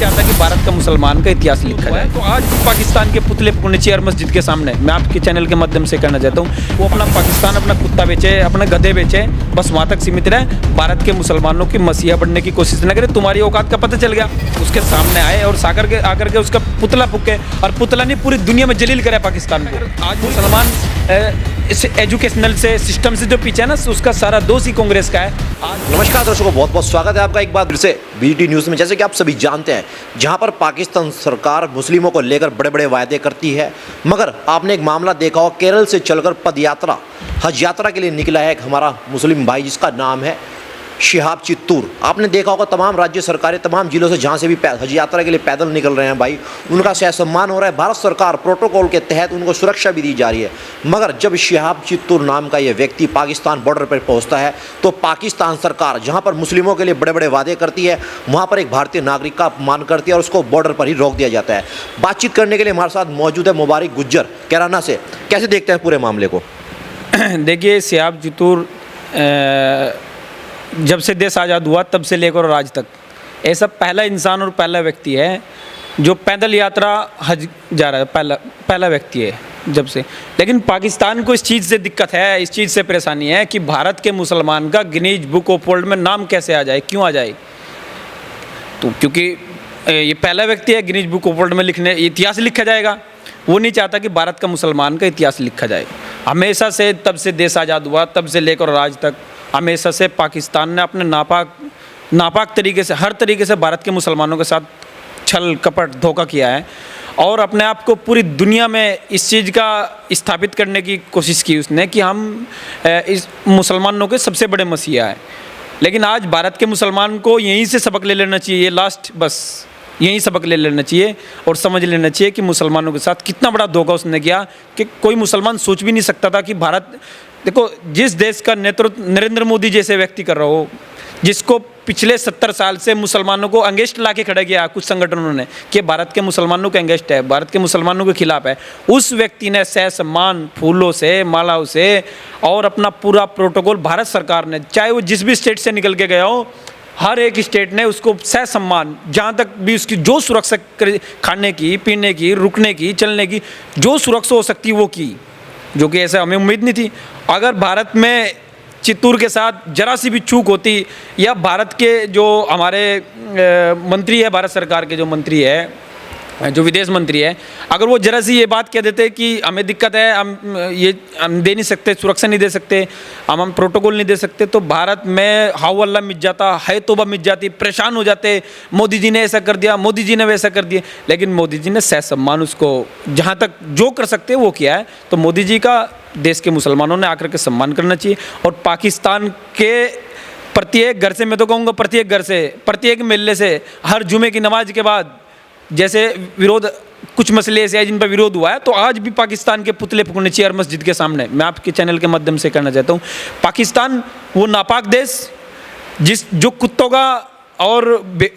चाहता कि भारत का मुसलमान का इतिहास लिखा जाए। तो आज भी पाकिस्तान के पुतले फूकने चाहिए हर मस्जिद के सामने। मैं आपके चैनल के माध्यम से कहना चाहता हूँ, वो अपना पाकिस्तान अपना कुत्ता बेचे, अपने गधे बेचे, बस वहाँ तक सीमित रहे। भारत के मुसलमानों की मसीहा बनने की कोशिश न करे। तुम्हारी औकात का पता चल गया, उसके सामने आए और आकर के उसका पुतला फूके, और पुतला नहीं पूरी दुनिया में जलील करे पाकिस्तान को। आज मुसलमान इस एजुकेशनल से सिस्टम से जो पीछे है ना, उसका सारा दोष ही कांग्रेस का है। नमस्कार दर्शकों, बहुत बहुत स्वागत है आपका एक बार फिर से बीटी न्यूज़ में। जैसे कि आप सभी जानते हैं, जहां पर पाकिस्तान सरकार मुस्लिमों को लेकर बड़े बड़े वायदे करती है, मगर आपने एक मामला देखा हो, केरल से चलकर पदयात्रा हज यात्रा के लिए निकला है एक हमारा मुस्लिम भाई, जिसका नाम है शिहाब चित्तूर। आपने देखा होगा तमाम राज्य सरकारें तमाम जिलों से जहाँ से भी हज यात्रा के लिए पैदल निकल रहे हैं भाई, उनका सह सम्मान हो रहा है। भारत सरकार प्रोटोकॉल के तहत उनको सुरक्षा भी दी जा रही है। मगर जब शिहाब चित्तूर नाम का ये व्यक्ति पाकिस्तान बॉर्डर पर पहुँचता है, तो पाकिस्तान सरकार जहाँ पर मुस्लिमों के लिए बड़े बड़े वादे करती है, वहाँ पर एक भारतीय नागरिक का अपमान करती है और उसको बॉर्डर पर ही रोक दिया जाता है। बातचीत करने के लिए हमारे साथ मौजूद है मुबारक गुज्जर कैराना से। कैसे देखते हैं पूरे मामले को? देखिए, शिहाब चित्तूर जब से देश आज़ाद हुआ तब से लेकर और आज तक ऐसा पहला इंसान और पहला व्यक्ति है जो पैदल यात्रा हज जा रहा है। पहला व्यक्ति है जब से। लेकिन पाकिस्तान को इस चीज़ से दिक्कत है, इस चीज़ से परेशानी है कि भारत के मुसलमान का गिनीज बुक ऑफ वर्ल्ड में नाम कैसे आ जाए, क्यों आ जाए? तो क्योंकि ये पहला व्यक्ति है, गिनीज बुक ऑफ वर्ल्ड में लिखने इतिहास लिखा जाएगा। वो नहीं चाहता कि भारत का मुसलमान का इतिहास लिखा जाए। हमेशा से तब से देश आज़ाद हुआ तब से लेकर और आज तक हमेशा से पाकिस्तान ने अपने नापाक तरीके से, हर तरीके से भारत के मुसलमानों के साथ छल कपट धोखा किया है और अपने आप को पूरी दुनिया में इस चीज़ का स्थापित करने की कोशिश की उसने कि हम इस मुसलमानों के सबसे बड़े मसीहा हैं। लेकिन आज भारत के मुसलमान को यहीं से सबक ले लेना चाहिए, लास्ट बस यही सबक ले लेना चाहिए और समझ लेना चाहिए कि मुसलमानों के साथ कितना बड़ा धोखा उसने किया कि कोई मुसलमान सोच भी नहीं सकता था कि भारत, देखो जिस देश का नेतृत्व नरेंद्र मोदी जैसे व्यक्ति कर रहा हो, जिसको पिछले 70 साल से मुसलमानों को अंगेस्ट ला के खड़ा किया कुछ संगठनों ने कि भारत के मुसलमानों के अंगेस्ट है, भारत के मुसलमानों के खिलाफ है, उस व्यक्ति ने सह सम्मान फूलों से, मालाओं से और अपना पूरा प्रोटोकॉल भारत सरकार ने, चाहे वो जिस भी स्टेट से निकल के गया हो, हर एक स्टेट ने उसको सह सम्मान, जहाँ तक भी उसकी जो सुरक्षा खाने की, पीने की, रुकने की, चलने की जो सुरक्षा हो सकती वो की, जो कि ऐसा हमें उम्मीद नहीं थी। अगर भारत में चित्तूर के साथ जरा सी भी चूक होती, या भारत के जो हमारे मंत्री है, भारत सरकार के जो मंत्री है, जो विदेश मंत्री है, अगर वो जरा सी ये बात कह देते कि हमें दिक्कत है, हम दे नहीं सकते, सुरक्षा नहीं दे सकते, हम प्रोटोकॉल नहीं दे सकते, तो भारत में हाउ अल्लाह मिट जाता है, तोबा मिट जाती, परेशान हो जाते, मोदी जी ने ऐसा कर दिया, मोदी जी ने वैसा कर दिया। लेकिन मोदी जी ने सह सम्मान उसको जहाँ तक जो कर सकते वो किया है। तो मोदी जी का देश के मुसलमानों ने आकर के सम्मान करना चाहिए और पाकिस्तान के प्रत्येक घर से, मैं तो कहूँगा प्रत्येक घर से, प्रत्येक मेले से, हर जुमे की नमाज के बाद जैसे विरोध, कुछ मसले ऐसे हैं जिन पर विरोध हुआ है, तो आज भी पाकिस्तान के पुतले फूकने चाहिए हर मस्जिद के सामने। मैं आपके चैनल के माध्यम से कहना चाहता हूँ, पाकिस्तान वो नापाक देश जो कुत्तों का और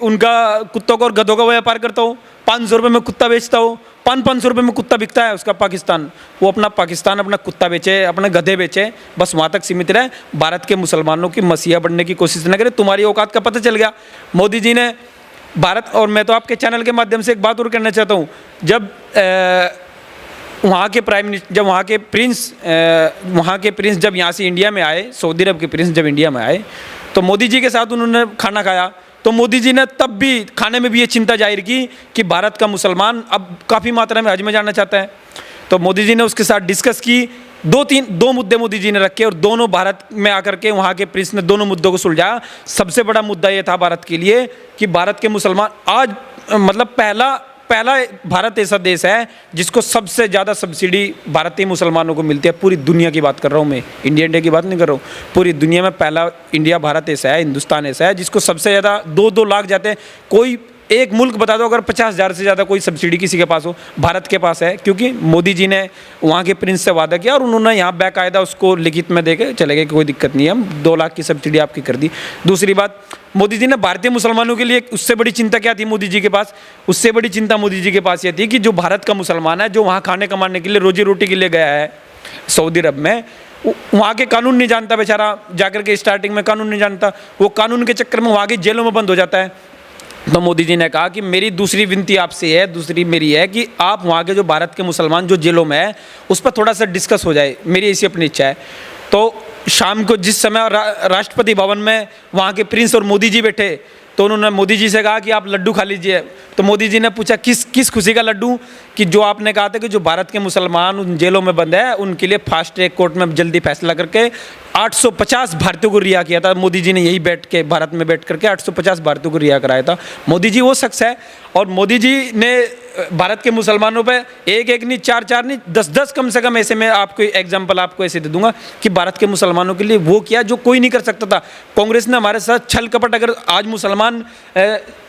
उनका कुत्तों का और गधों का व्यापार करता हो, 500 रुपये में कुत्ता बेचता हो, 500 रुपये में कुत्ता बिकता है उसका पाकिस्तान, वो अपना पाकिस्तान अपना कुत्ता बेचे, अपने गधे बेचे, बस वहाँ तक सीमित रहे। भारत के मुसलमानों की मसीहा बनने की कोशिश न करे। तुम्हारी औकात का पता चल गया। मोदी जी ने भारत, और मैं तो आपके चैनल के माध्यम से एक बात और करना चाहता हूँ, जब वहाँ के प्राइम मिनिस्टर, जब वहाँ के प्रिंस जब यहाँ से इंडिया में आए, सऊदी अरब के प्रिंस जब इंडिया में आए, तो मोदी जी के साथ उन्होंने खाना खाया, तो मोदी जी ने तब भी खाने में भी ये चिंता जाहिर की कि भारत का मुसलमान अब काफ़ी मात्रा में हज में जाना चाहता है। तो मोदी जी ने उसके साथ डिस्कस की, दो मुद्दे मोदी जी ने रखे और दोनों भारत में आकर के वहाँ के प्रिंस ने दोनों मुद्दों को सुलझाया। सबसे बड़ा मुद्दा ये था भारत के लिए कि भारत के मुसलमान आज, मतलब पहला भारत ऐसा देश है जिसको सबसे ज़्यादा सब्सिडी भारतीय मुसलमानों को मिलती है। पूरी दुनिया की बात कर रहा हूँ मैं, इंडिया की बात नहीं कर रहा हूँ। पूरी दुनिया में पहला इंडिया, भारत ऐसा है, हिंदुस्तान ऐसा है जिसको सबसे ज़्यादा 2-2 लाख जाते हैं। कोई एक मुल्क बता दो अगर 50,000 से ज़्यादा कोई सब्सिडी किसी के पास हो, भारत के पास है, क्योंकि मोदी जी ने वहाँ के प्रिंस से वादा किया और उन्होंने यहाँ बाकायदा उसको लिखित में दे के चले गए कि कोई दिक्कत नहीं है, हम 2 लाख की सब्सिडी आपकी कर दी। दूसरी बात, मोदी जी ने भारतीय मुसलमानों के लिए उससे बड़ी चिंता क्या थी मोदी जी के पास? उससे बड़ी चिंता मोदी जी के पास ये थी कि जो भारत का मुसलमान है, जो वहाँ खाने कमाने के लिए, रोजी रोटी के लिए गया है सऊदी अरब में, वहाँ के कानून नहीं जानता बेचारा, जाकर के स्टार्टिंग में कानून नहीं जानता, वो कानून के चक्कर में वहाँ की जेलों में बंद हो जाता है। तो मोदी जी ने कहा कि मेरी दूसरी विनती आपसे है, दूसरी मेरी है कि आप वहाँ के जो भारत के मुसलमान जो जेलों में है उस पर थोड़ा सा डिस्कस हो जाए, मेरी ऐसी अपनी इच्छा है। तो शाम को जिस समय राष्ट्रपति भवन में वहाँ के प्रिंस और मोदी जी बैठे तो उन्होंने मोदी जी से कहा कि आप लड्डू खा लीजिए। तो मोदी जी ने पूछा किस खुशी का लड्डू, कि जो आपने कहा था कि जो भारत के मुसलमान उन जेलों में बंद है उनके लिए फास्ट ट्रैक कोर्ट में जल्दी फैसला करके 850 भारतीयों को रिहा किया था। मोदी जी ने यही बैठ के भारत में बैठ करके 850 भारतीयों को रिहा कराया था। मोदी जी वो शख्स है, और मोदी जी ने भारत के मुसलमानों पे एक नहीं, चार नहीं, 10 कम से कम ऐसे में आपको एग्जाम्पल आपको ऐसे दे दूंगा कि भारत के मुसलमानों के लिए वो किया जो कोई नहीं कर सकता था। कांग्रेस ने हमारे साथ छल कपट, अगर आज मुसलमान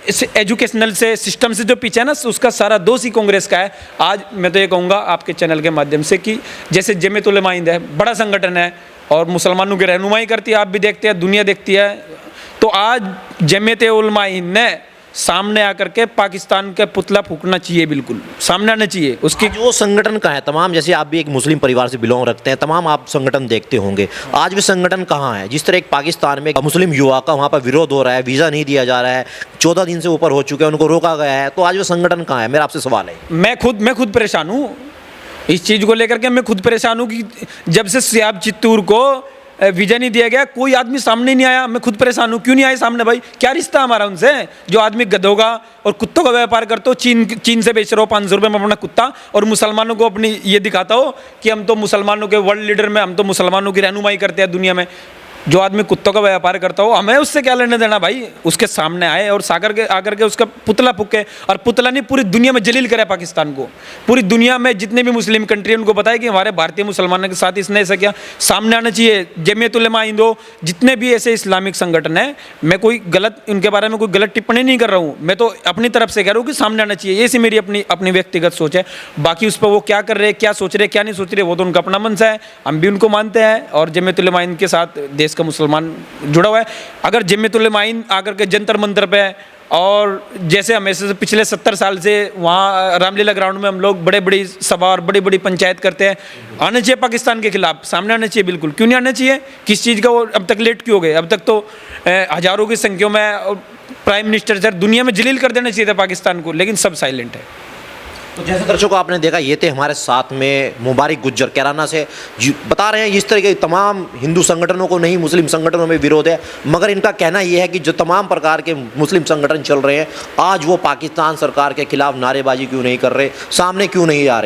इस एजुकेशनल से सिस्टम से जो पीछे है ना, उसका सारा दोष ही कांग्रेस का है। आज मैं तो ये कहूँगा आपके चैनल के माध्यम से कि जैसे जमीयत उलमा हिंद है, बड़ा संगठन है और मुसलमानों की रहनुमाई करती है, आप भी देखते हैं, दुनिया देखती है। तो आज जमीयत उलमा हिंद ने सामने आकर के पाकिस्तान का पुतला फूकना चाहिए, बिल्कुल सामने आना चाहिए उसकी। जो संगठन का है तमाम, जैसे आप भी एक मुस्लिम परिवार से बिलोंग रखते हैं, तमाम आप संगठन देखते होंगे, आज भी संगठन कहाँ है? जिस तरह एक पाकिस्तान में मुस्लिम युवा का वहाँ पर विरोध हो रहा है, वीज़ा नहीं दिया जा रहा है, 14 दिन से ऊपर हो चुके हैं, उनको रोका गया है, तो आज वो संगठन कहाँ है? मेरा आपसे सवाल है। मैं खुद परेशान हूँ इस चीज़ को लेकर के। मैं खुद परेशान हूँ कि जब से सियाब चित्तूर को वीज़ा नहीं दिया गया, कोई आदमी सामने नहीं आया। मैं खुद परेशान हूँ, क्यों नहीं आए सामने भाई? क्या रिश्ता हमारा उनसे? जो आदमी गधों का और कुत्तों का व्यापार करते हो, चीन से बेच रहे हो 500 रुपये में अपना कुत्ता, और मुसलमानों को अपनी ये दिखाता हो कि हम तो मुसलमानों के वर्ल्ड लीडर में, हम तो मुसलमानों की रहनुमाई करते हैं दुनिया में। जो आदमी कुत्तों का व्यापार करता हो, हमें उससे क्या लेने देना भाई? उसके सामने आए और आकर के उसका पुतला फूके, और पुतला नहीं पूरी दुनिया में जलील करे पाकिस्तान को। पूरी दुनिया में जितने भी मुस्लिम कंट्री हैं उनको बताए कि हमारे भारतीय मुसलमानों के साथ इसने ऐसा किया। सामने आना चाहिए। जमीयत उलमा हिंद हो, जितने भी ऐसे इस्लामिक संगठन हैं, मैं कोई गलत उनके बारे में कोई गलत टिप्पणी नहीं कर रहा हूँ, मैं तो अपनी तरफ से कह रहा हूँ कि सामने आना चाहिए। ऐसी मेरी अपनी व्यक्तिगत सोच है। बाकी उस पर वो क्या कर रहे हैं, क्या सोच रहे, क्या नहीं सोच रहे, वो तो उनका अपना मन है। हम भी उनको मानते हैं और जमीयत उलमा हिंद के साथ देश का मुसलमान जुड़ा हुआ है। अगर जमीयत उलमा हिंद आकर के जंतर मंतर पे, और जैसे हमेशा से पिछले 70 साल से वहाँ रामलीला ग्राउंड में हम लोग बड़े बड़ी सभा और बड़ी बड़ी पंचायत करते हैं, आना चाहिए पाकिस्तान के खिलाफ, सामने आना चाहिए बिल्कुल। क्यों नहीं आना चाहिए? किस चीज़ का वो अब तक लेट क्यों हो गए? अब तक तो हज़ारों की संख्या में प्राइम मिनिस्टर सर दुनिया में जलील कर देना चाहिए था पाकिस्तान को, लेकिन सब साइलेंट है। तो जैसे दर्शकों आपने देखा, ये थे हमारे साथ में मुबारिक गुज्जर कैराना से, बता रहे हैं इस तरह के तमाम हिंदू संगठनों को नहीं, मुस्लिम संगठनों में विरोध है, मगर इनका कहना ये है कि जो तमाम प्रकार के मुस्लिम संगठन चल रहे हैं, आज वो पाकिस्तान सरकार के खिलाफ नारेबाजी क्यों नहीं कर रहे, सामने क्यों नहीं आ रहे।